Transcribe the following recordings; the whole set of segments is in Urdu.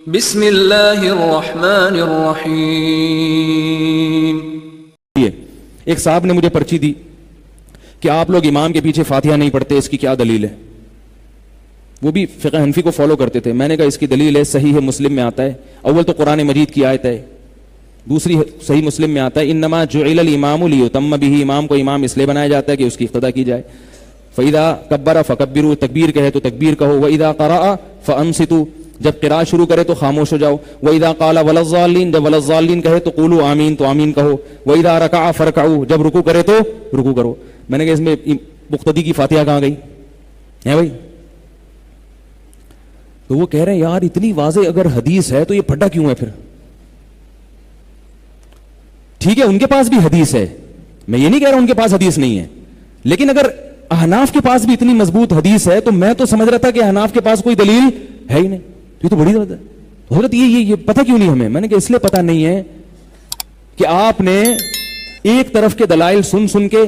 بسم اللہ الرحمن الرحیم۔ ایک صاحب نے مجھے پرچی دی کہ آپ لوگ امام کے پیچھے فاتحہ نہیں پڑھتے، اس کی کیا دلیل ہے؟ وہ بھی فقہ حنفی کو فالو کرتے تھے۔ میں نے کہا اس کی دلیل ہے، صحیح ہے، مسلم میں آتا ہے، اول تو قرآن مجید کی آیت ہے، دوسری صحیح مسلم میں آتا ہے انما جعل الامام لیتم بہ، امام کو امام اس لیے بنایا جاتا ہے کہ اس کی اقتداء کی جائے۔ فاذا کبر فکبروا، تکبیر کہے تو تکبیر کہو، واذا قرأ فانصتوا، جب قراءت شروع کرے تو خاموش ہو جاؤ، وَإِذَا قَالَ وَلَا الضَّالِّينَ، جب وَلَا الضَّالِّينَ کہے تو قولوا آمین، تو آمین کہو، وَإِذَا رَكَعَ فَارْكَعُوا، جب رکوع کرے تو رکوع کرو۔ میں نے کہا اس میں مقتدی کی فاتحہ کہاں گئی ہے بھائی؟ تو وہ کہہ رہے ہیں یار اتنی واضح اگر حدیث ہے تو یہ پھڈا کیوں ہے پھر؟ ٹھیک ہے ان کے پاس بھی حدیث ہے، میں یہ نہیں کہہ رہا ان کے پاس حدیث نہیں ہے، لیکن اگر احناف کے پاس بھی اتنی مضبوط حدیث ہے تو میں تو سمجھ رہا تھا کہ احناف کے پاس کوئی دلیل ہے ہی نہیں۔ یہ تو بڑی غلط ہے حضرت، یہ پتہ کیوں نہیں ہمیں؟ میں نے کہا اس لیے پتہ نہیں ہے کہ آپ نے ایک طرف کے دلائل سن کے،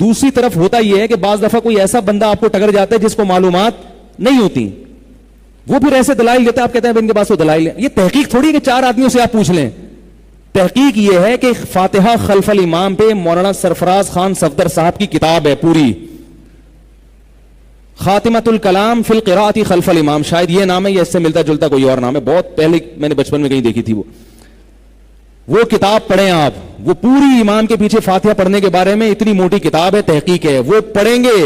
دوسری طرف ہوتا یہ ہے کہ بعض دفعہ کوئی ایسا بندہ آپ کو ٹکر جاتا ہے جس کو معلومات نہیں ہوتی، وہ پھر ایسے دلائل دیتا ہے، آپ کہتے ہیں ان کے پاس وہ دلائل ہے۔ یہ تحقیق تھوڑی ہے کہ چار آدمیوں سے آپ پوچھ لیں، تحقیق یہ ہے کہ فاتحہ خلف الامام پہ مولانا سرفراز خان صفدر صاحب کی کتاب ہے پوری، خاتمۃ الکلام فی القراءۃ خلف الامام، شاید یہ نام ہے یا اس سے ملتا جلتا کوئی اور نام ہے، بہت پہلے میں نے بچپن میں کہیں دیکھی تھی۔ وہ کتاب پڑھیں آپ، وہ پوری امام کے پیچھے فاتحہ پڑھنے کے بارے میں اتنی موٹی کتاب ہے، تحقیق ہے، وہ پڑھیں گے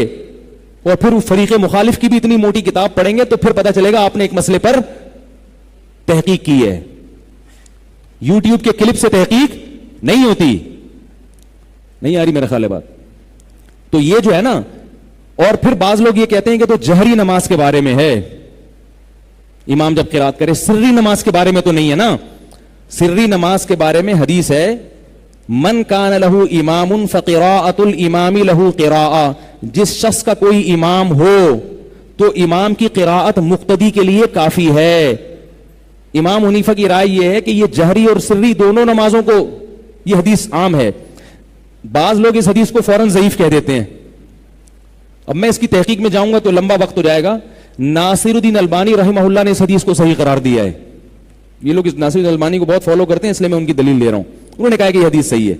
اور پھر فریق مخالف کی بھی اتنی موٹی کتاب پڑھیں گے تو پھر پتہ چلے گا آپ نے ایک مسئلے پر تحقیق کی ہے۔ یوٹیوب کے کلپ سے تحقیق نہیں ہوتی، نہیں آ رہی میرا خیال ہے بات؟ تو یہ جو ہے نا، اور پھر بعض لوگ یہ کہتے ہیں کہ تو جہری نماز کے بارے میں ہے، امام جب قرات کرے، سری نماز کے بارے میں تو نہیں ہے نا۔ سری نماز کے بارے میں حدیث ہے من کان لہ امام فقراءۃ الامام لہ قراءۃ، جس شخص کا کوئی امام ہو تو امام کی قراءت مقتدی کے لیے کافی ہے۔ امام حنیفہ کی رائے یہ ہے کہ یہ جہری اور سری دونوں نمازوں کو یہ حدیث عام ہے۔ بعض لوگ اس حدیث کو فوراً ضعیف کہہ دیتے ہیں، اب میں اس کی تحقیق میں جاؤں گا تو لمبا وقت ہو جائے گا۔ ناصر الدین البانی رحمہ اللہ نے اس حدیث کو صحیح قرار دیا ہے، یہ لوگ اس ناصر الدین البانی کو بہت فالو کرتے ہیں اس لیے میں ان کی دلیل لے رہا ہوں، انہوں نے کہا کہ یہ حدیث صحیح ہے۔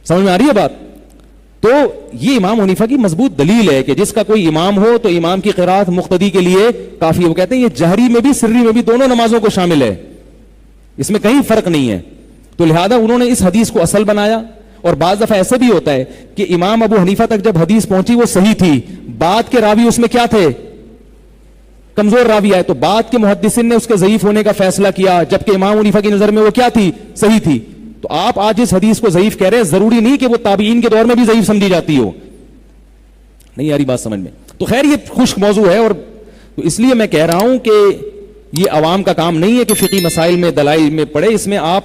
سمجھ میں آ رہی ہے بات؟ تو یہ امام حنیفہ کی مضبوط دلیل ہے کہ جس کا کوئی امام ہو تو امام کی قرات مقتدی کے لیے کافی ہے۔ وہ کہتے ہیں یہ جہری میں بھی سری میں بھی دونوں نمازوں کو شامل ہے، اس میں کہیں فرق نہیں ہے، تو لہذا انہوں نے اس حدیث کو اصل بنایا۔ اور بعض دفعہ ایسے بھی ہوتا ہے کہ امام ابو حنیفہ تک جب حدیث پہنچی وہ صحیح تھی، بعد کے راوی اس میں کیا تھے؟ کمزور راوی آئے، تو بعد کے محدثین نے اس کے ضعیف ہونے کا فیصلہ کیا، جبکہ امام حنیفہ کی نظر میں وہ کیا تھی؟ صحیح تھی۔ تو آپ آج اس حدیث کو ضعیف کہہ رہے ہیں، ضروری نہیں کہ وہ تابعین کے دور میں بھی ضعیف سمجھی جاتی ہو، نہیں آ رہی بات سمجھ میں؟ تو خیر یہ خشک موضوع ہے، اور اس لیے میں کہہ رہا ہوں کہ یہ عوام کا کام نہیں ہے کہ فقہی مسائل میں دلائل میں پڑھے، اس میں آپ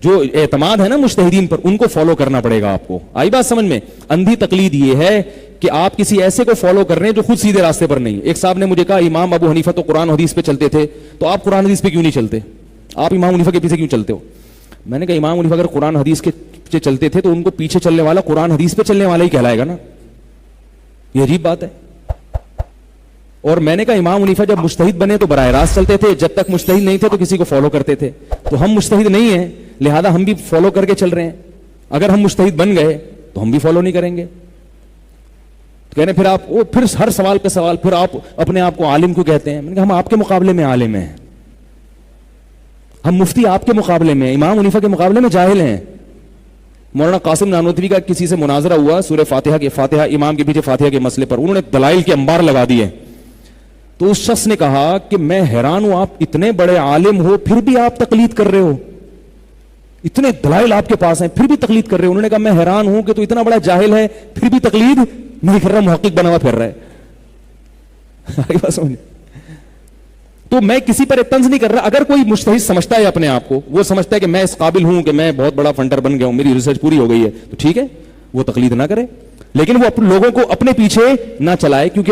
جو اعتماد ہے نا مجتہدین پر ان کو فالو کرنا پڑے گا آپ کو۔ آئی بات سمجھ میں؟ اندھی تقلید یہ ہے کہ آپ کسی ایسے کو فالو کر رہے ہیں جو خود سیدھے راستے پر نہیں۔ ایک صاحب نے مجھے کہا امام ابو حنیفہ تو قرآن حدیث پہ چلتے تھے، تو آپ قرآن حدیث پہ کیوں نہیں چلتے؟ آپ امام حنیفہ کے پیچھے کیوں چلتے ہو؟ میں نے کہا امام حنیفہ اگر قرآن حدیث کے پیچھے چلتے تھے تو ان کو پیچھے چلنے والا قرآن حدیث پہ چلنے والا ہی کہلائے گا نا، یہ عجیب بات ہے۔ اور میں نے کہا امام حنیفہ جب مجتہد بنے تو براہ راست چلتے تھے، جب تک مجتہد نہیں تھے تو کسی کو فالو کرتے تھے، تو ہم مجتہد نہیں ہیں لہذا ہم بھی فالو کر کے چل رہے ہیں، اگر ہم مجتہد بن گئے تو ہم بھی فالو نہیں کریں گے۔ کہنے پھر آپ پھر ہر سوال پہ سوال، پھر آپ اپنے آپ کو عالم کیوں کہتے ہیں؟ میں نے کہا ہم آپ کے مقابلے میں عالم ہیں، ہم مفتی آپ کے مقابلے میں، امام حنیفہ کے مقابلے میں جاہل ہیں۔ مولانا قاسم نانوتوی کا کسی سے مناظرہ ہوا سورہ فاتحہ امام کے پیچھے فاتحہ کے مسئلے پر، انہوں نے دلائل کے انبار لگا دیے، تو اس شخص نے کہا کہ میں حیران ہوں آپ اتنے بڑے عالم ہو پھر بھی آپ تقلید کر رہے ہو، اتنے دلائل آپ کے پاس ہیں پھر بھی تقلید کر رہے ہو۔ انہوں نے کہا میں حیران ہوں کہ تو اتنا بڑا جاہل ہے پھر بھی تقلید نہیں کر رہا، محقق بنا ہوا پھر رہا ہے۔ تو میں کسی پر طنز نہیں کر رہا، اگر کوئی مجتہد سمجھتا ہے اپنے آپ کو، وہ سمجھتا ہے کہ میں اس قابل ہوں کہ میں بہت بڑا فنڈر بن گیا ہوں، میری ریسرچ پوری ہو گئی ہے، تو ٹھیک ہے وہ تقلید نہ کرے، لیکن وہ لوگوں کو اپنے پیچھے نہ چلائے، کیونکہ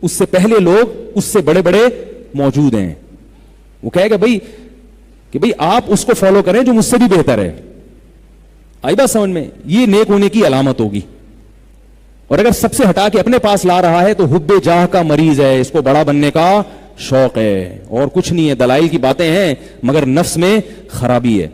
اس سے پہلے لوگ اس سے بڑے بڑے موجود ہیں۔ وہ کہے گا کہ بھئی آپ اس کو فالو کریں جو مجھ سے بھی بہتر ہے۔ آئی بات سمجھ میں؟ یہ نیک ہونے کی علامت ہوگی۔ اور اگر سب سے ہٹا کے اپنے پاس لا رہا ہے تو حب جاہ کا مریض ہے، اس کو بڑا بننے کا شوق ہے اور کچھ نہیں ہے, دلائل کی باتیں ہیں مگر نفس میں خرابی ہے.